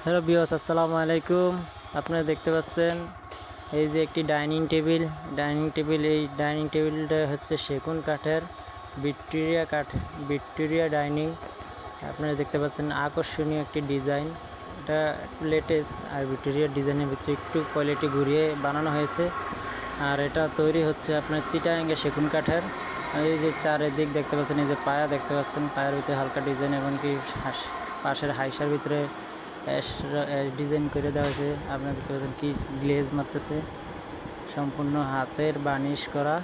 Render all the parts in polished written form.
Hello viewers, আসসালামু আলাইকুম। আপনারা দেখতে পাচ্ছেন এই যে একটি ডাইনিং টেবিল। এই ডাইনিং টেবিলটা হচ্ছে সেগুন কাঠের, ভিক্টোরিয়া ডাইনিং। আপনারা দেখতে পাচ্ছেন আকর্ষণীয় একটি ডিজাইন। এটা লেটেস্ট আর ভিক্টোরিয়া ডিজাইনের ভিতরে একটু কোয়ালিটি ঘুরিয়ে বানানো হয়েছে। আর এটা তৈরি হচ্ছে আপনার চিটাগাঙ্গে সেগুন কাঠের। এই যে চারিদিক দেখতে পাচ্ছেন, এই যে পায়া দেখতে পাচ্ছেন, পায়ের ভিতরে হালকা ডিজাইন, এমনকি পাশের হাইসার ভিতরে অ্যাশ ডিজাইন করে দেওয়া হয়েছে। আপনারা দেখতে পাচ্ছেন কি গ্লেজ মারতেছে, সম্পূর্ণ হাতের বার্নিশ করা,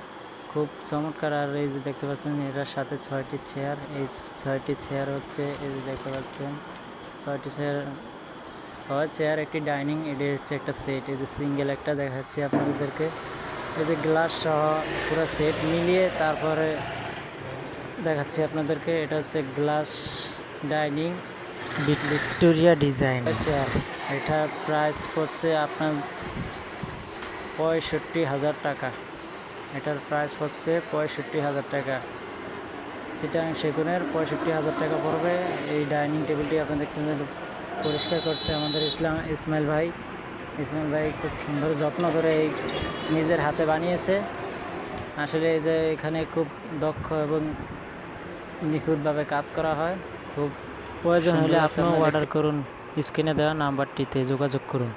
খুব চমৎকার। আর এই যে দেখতে পাচ্ছেন এটার সাথে 6টি চেয়ার। এই 6টি চেয়ার হচ্ছে, এই যে দেখতে পাচ্ছেন 6টি চেয়ার, 6 চেয়ার একটি ডাইনিং। এটি হচ্ছে একটা সেট। এই যে সিঙ্গেল একটা দেখাচ্ছি আপনাদেরকে, এই যে গ্লাস সহ পুরো সেট মিলিয়ে তারপরে দেখাচ্ছি আপনাদেরকে। এটা হচ্ছে glass dining Victoria design chair. এটার প্রাইস পড়ছে আপনার 65,000 টাকা। এটার প্রাইস পড়ছে 65,000 টাকা। চিটাগাং সেগুনের 65,000 টাকা পড়বে। এই ডাইনিং টেবিলটি আপনি দেখছেন পরিষ্কার করছে আমাদের ইসমাইল ভাই খুব সুন্দর যত্ন করে এই নিজের হাতে বানিয়েছে। আসলে এই যে এখানে খুব দক্ষ এবং নিখুঁতভাবে কাজ করা হয়। খুব প্রয়োজন হলে আপনিও অর্ডার করুন, স্ক্রিনে দেওয়া নাম্বারটিতে যোগাযোগ করুন।